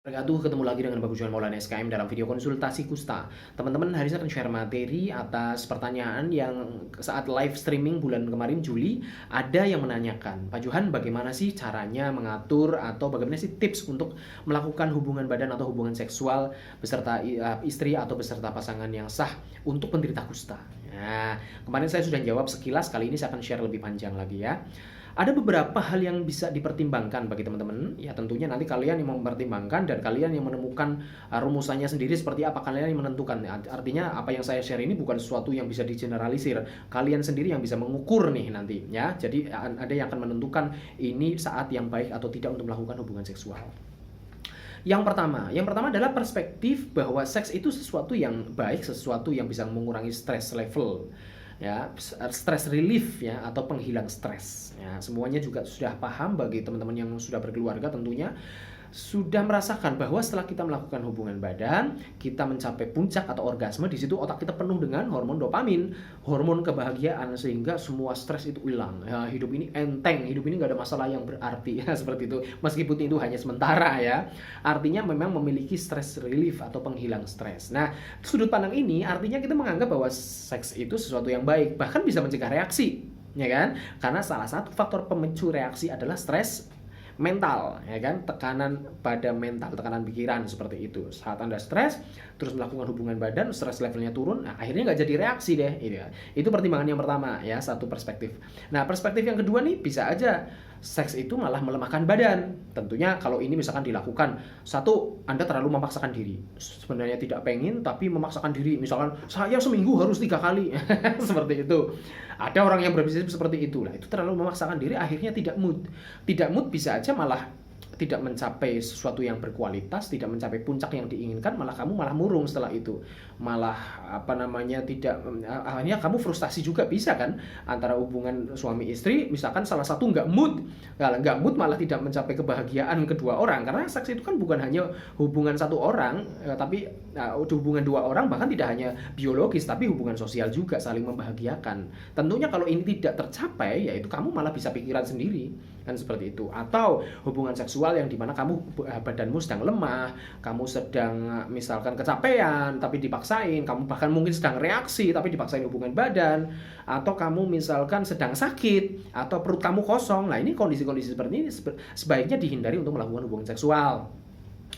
Ketemu lagi dengan Bagus Juan Maulana SKM dalam video konsultasi Kusta. Teman-teman, hari ini saya akan share materi atas pertanyaan yang saat live streaming bulan kemarin Juli, ada yang menanyakan, Pak Johan, bagaimana sih caranya mengatur atau bagaimana sih tips untuk melakukan hubungan badan atau hubungan seksual beserta istri atau beserta pasangan yang sah untuk penderita kusta. Nah, kemarin saya sudah jawab sekilas, kali ini saya akan share lebih panjang lagi ya. Ada beberapa hal yang bisa dipertimbangkan bagi teman-teman. Ya tentunya nanti kalian yang mempertimbangkan dan kalian yang menemukan rumusannya sendiri seperti apa, kalian yang menentukan. Artinya apa yang saya share ini bukan sesuatu yang bisa digeneralisir. Kalian sendiri yang bisa mengukur nih nanti ya. Jadi ada yang akan menentukan ini saat yang baik atau tidak untuk melakukan hubungan seksual. Yang pertama adalah perspektif bahwa seks itu sesuatu yang baik, sesuatu yang bisa mengurangi stress level, ya, stress relief ya, atau penghilang stres. Ya, semuanya juga sudah paham bagi teman-teman yang sudah berkeluarga tentunya sudah merasakan bahwa setelah kita melakukan hubungan badan, kita mencapai puncak atau orgasme, di situ otak kita penuh dengan hormon dopamin, hormon kebahagiaan, sehingga semua stres itu hilang. Ya, hidup ini enteng, hidup ini nggak ada masalah yang berarti ya, seperti itu. Meskipun itu hanya sementara ya. Artinya memang memiliki stress relief atau penghilang stres. Nah, sudut pandang ini artinya kita menganggap bahwa seks itu sesuatu yang baik, bahkan bisa mencegah reaksi, ya kan? Karena salah satu faktor pemicu reaksi adalah stres mental, ya kan, tekanan pada mental, tekanan pikiran seperti itu. Saat Anda stres, terus melakukan hubungan badan, stres levelnya turun, nah, akhirnya nggak jadi reaksi deh. Itu pertimbangan yang pertama ya, satu perspektif. Nah, perspektif yang kedua nih, bisa aja seks itu malah melemahkan badan. Tentunya kalau ini misalkan dilakukan, satu, Anda terlalu memaksakan diri. Sebenarnya tidak pengen, tapi memaksakan diri. Misalkan, saya seminggu harus 3 kali. Seperti itu. Ada orang yang berprinsip seperti itu. Lah, itu terlalu memaksakan diri, akhirnya tidak mood. Tidak mood bisa aja malah tidak mencapai sesuatu yang berkualitas, tidak mencapai puncak yang diinginkan, malah kamu malah murung setelah itu, malah tidak, akhirnya kamu frustasi juga bisa kan, antara hubungan suami istri, misalkan salah satu nggak mood, malah tidak mencapai kebahagiaan kedua orang, karena seks itu kan bukan hanya hubungan satu orang, tapi hubungan dua orang, bahkan tidak hanya biologis, tapi hubungan sosial juga, saling membahagiakan. Tentunya kalau ini tidak tercapai, yaitu kamu malah bisa pikiran sendiri, kan seperti itu. Atau hubungan seksual yang dimana kamu badanmu sedang lemah, kamu sedang misalkan kecapean tapi dipaksain, kamu bahkan mungkin sedang reaksi tapi dipaksain hubungan badan, atau kamu misalkan sedang sakit atau perut kamu kosong. Nah, ini kondisi-kondisi seperti ini sebaiknya dihindari untuk melakukan hubungan seksual,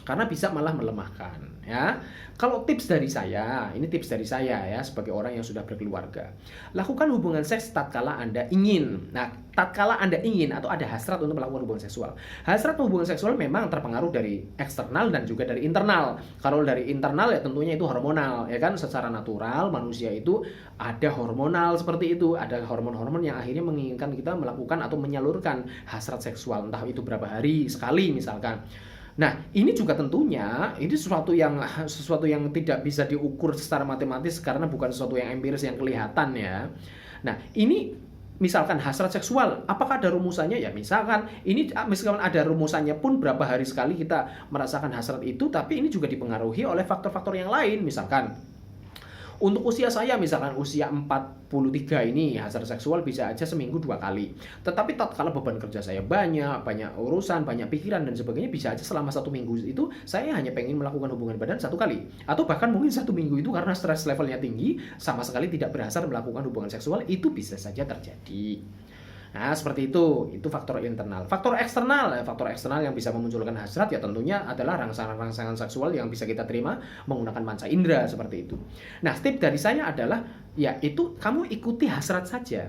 karena bisa malah melemahkan ya. Kalau tips dari saya, ini tips dari saya ya, sebagai orang yang sudah berkeluarga. Lakukan hubungan seks tatkala Anda ingin. Nah, tatkala Anda ingin atau ada hasrat untuk melakukan hubungan seksual. Hasrat hubungan seksual memang terpengaruh dari eksternal dan juga dari internal. Kalau dari internal ya tentunya itu hormonal, ya kan, secara natural manusia itu ada hormonal seperti itu, ada hormon-hormon yang akhirnya menginginkan kita melakukan atau menyalurkan hasrat seksual, entah itu berapa hari sekali misalkan. Nah, ini juga tentunya ini sesuatu yang tidak bisa diukur secara matematis karena bukan sesuatu yang empiris yang kelihatan ya. Nah, ini misalkan hasrat seksual, apakah ada rumusannya? Ya, misalkan ada rumusannya pun berapa hari sekali kita merasakan hasrat itu, tapi ini juga dipengaruhi oleh faktor-faktor yang lain. Misalkan untuk usia saya, misalkan usia 43 ini, hasrat seksual bisa aja seminggu 2 kali. Tetapi tatkala beban kerja saya banyak urusan, banyak pikiran dan sebagainya, bisa aja selama 1 minggu itu saya hanya pengen melakukan hubungan badan 1 kali. Atau bahkan mungkin 1 minggu itu karena stres levelnya tinggi, sama sekali tidak berhasrat melakukan hubungan seksual, itu bisa saja terjadi. Nah, seperti itu faktor internal. Faktor eksternal yang bisa memunculkan hasrat ya tentunya adalah rangsangan-rangsangan seksual yang bisa kita terima menggunakan panca indera seperti itu. Nah, tip dari saya adalah ya itu kamu ikuti hasrat saja.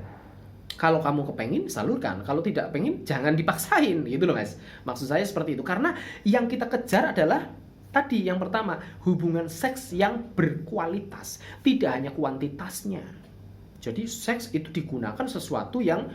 Kalau kamu kepengen, salurkan. Kalau tidak pengen, jangan dipaksain gitu loh, Mas. Maksud saya seperti itu. Karena yang kita kejar adalah tadi yang pertama, hubungan seks yang berkualitas, tidak hanya kuantitasnya. Jadi seks itu digunakan sesuatu yang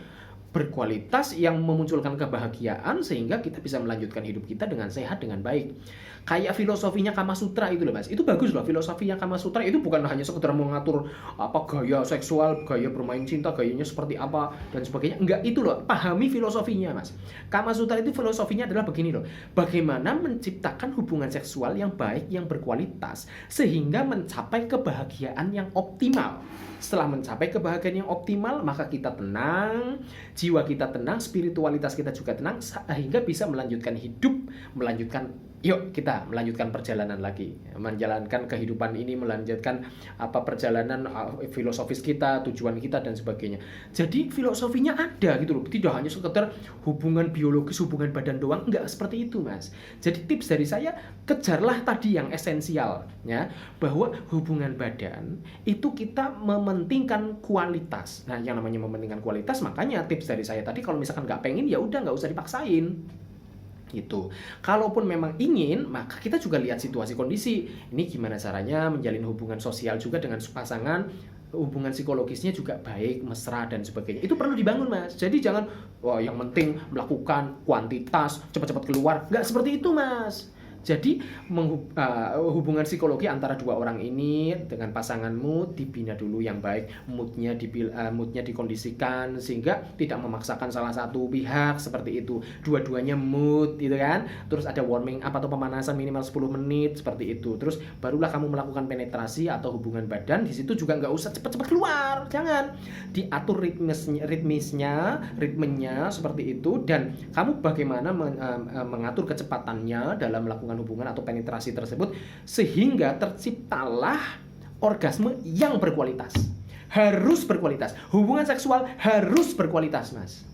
berkualitas, yang memunculkan kebahagiaan sehingga kita bisa melanjutkan hidup kita dengan sehat, dengan baik. Kayak filosofinya Kama Sutra itu loh, Mas. Itu bagus loh, filosofinya Kama Sutra itu bukan hanya sekedar mengatur apa gaya seksual, gaya bermain cinta, gayanya seperti apa dan sebagainya. Enggak, itu loh, pahami filosofinya, Mas. Kama Sutra itu filosofinya adalah begini loh. Bagaimana menciptakan hubungan seksual yang baik, yang berkualitas sehingga mencapai kebahagiaan yang optimal. Setelah mencapai kebahagiaan yang optimal, maka kita tenang, jiwa kita tenang, spiritualitas kita juga tenang, sehingga bisa melanjutkan hidup, melanjutkan Yuk kita melanjutkan perjalanan lagi, menjalankan kehidupan ini, melanjutkan perjalanan filosofis kita, tujuan kita dan sebagainya. Jadi filosofinya ada gitu loh, tidak hanya sekedar hubungan biologis, hubungan badan doang, enggak seperti itu Mas. Jadi tips dari saya, kejarlah tadi yang esensial ya, bahwa hubungan badan itu kita mementingkan kualitas. Nah yang namanya mementingkan kualitas, makanya tips dari saya tadi, kalau misalkan nggak pengen ya udah nggak usah dipaksain gitu. Kalaupun memang ingin, maka kita juga lihat situasi kondisi. Ini gimana caranya menjalin hubungan sosial juga dengan pasangan, hubungan psikologisnya juga baik, mesra dan sebagainya. Itu perlu dibangun Mas. Jadi jangan wah yang penting melakukan kuantitas, cepat-cepat keluar. Nggak seperti itu Mas. Jadi hubungan psikologi antara dua orang ini dengan pasanganmu dibina dulu yang baik, moodnya dikondisikan sehingga tidak memaksakan salah satu pihak seperti itu. Dua-duanya mood gitu kan. Terus ada warming up atau pemanasan minimal 10 menit seperti itu. Terus barulah kamu melakukan penetrasi atau hubungan badan. Di situ juga nggak usah cepat-cepat keluar. Jangan. Diatur ritmenya seperti itu, dan kamu bagaimana mengatur kecepatannya dalam melakukan hubungan atau penetrasi tersebut sehingga terciptalah orgasme yang berkualitas. Harus berkualitas. Hubungan seksual harus berkualitas, Mas.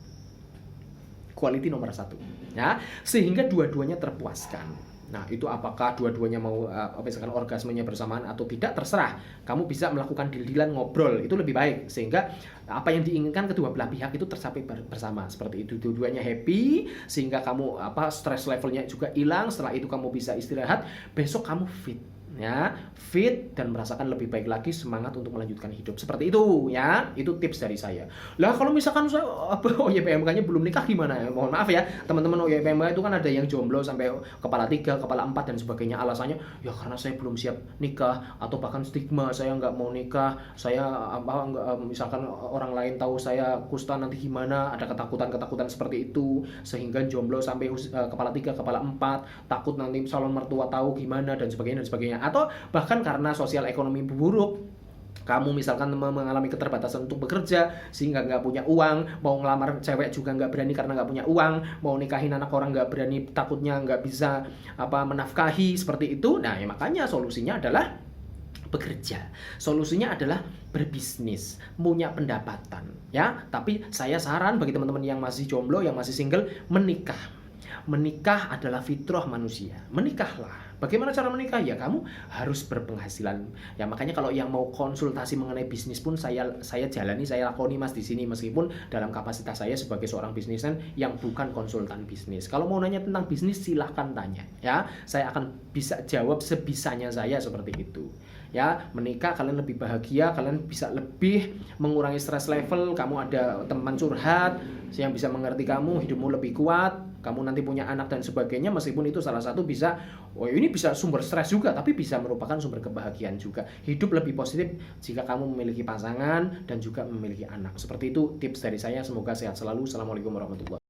Quality nomor 1 ya, sehingga dua-duanya terpuaskan. Nah, itu apakah dua-duanya mau misalkan orgasmenya bersamaan atau tidak, terserah. Kamu bisa melakukan deal-dealan, ngobrol, itu lebih baik sehingga apa yang diinginkan kedua belah pihak itu tercapai bersama. Seperti itu, dua-duanya happy sehingga kamu stress levelnya juga hilang. Setelah itu kamu bisa istirahat, besok kamu fit ya, fit dan merasakan lebih baik lagi, semangat untuk melanjutkan hidup. Seperti itu ya, itu tips dari saya. Lah kalau misalkan saya OYPMK-nya belum nikah gimana ya? Mohon maaf ya teman-teman, OYPMK itu kan ada yang jomblo sampai kepala 3, kepala 4 dan sebagainya. Alasannya ya karena saya belum siap nikah, atau bahkan stigma saya nggak mau nikah, saya misalkan orang lain tahu saya kusta nanti gimana, ada ketakutan seperti itu sehingga jomblo sampai kepala 3, kepala 4, takut nanti calon mertua tahu gimana dan sebagainya. Atau bahkan karena sosial ekonomi buruk, kamu misalkan mengalami keterbatasan untuk bekerja sehingga nggak punya uang, mau ngelamar cewek juga nggak berani karena nggak punya uang, mau nikahin anak orang nggak berani, takutnya nggak bisa menafkahi seperti itu. Nah ya makanya solusinya adalah bekerja. Solusinya adalah berbisnis, punya pendapatan ya. Tapi saya saran bagi teman-teman yang masih jomblo, yang masih single, menikah adalah fitrah manusia. Menikahlah. Bagaimana cara menikah? Ya kamu harus berpenghasilan. Ya makanya kalau yang mau konsultasi mengenai bisnis pun saya jalani, saya lakoni Mas di sini, meskipun dalam kapasitas saya sebagai seorang bisnismen yang bukan konsultan bisnis. Kalau mau nanya tentang bisnis silahkan tanya ya. Saya akan bisa jawab sebisanya saya seperti itu. Ya, menikah kalian lebih bahagia, kalian bisa lebih mengurangi stress level, kamu ada teman curhat yang bisa mengerti kamu, hidupmu lebih kuat, kamu nanti punya anak dan sebagainya, meskipun itu salah satu bisa, ini bisa sumber stres juga, tapi bisa merupakan sumber kebahagiaan juga. Hidup lebih positif jika kamu memiliki pasangan dan juga memiliki anak. Seperti itu tips dari saya, semoga sehat selalu. Assalamualaikum warahmatullahi wabarakatuh.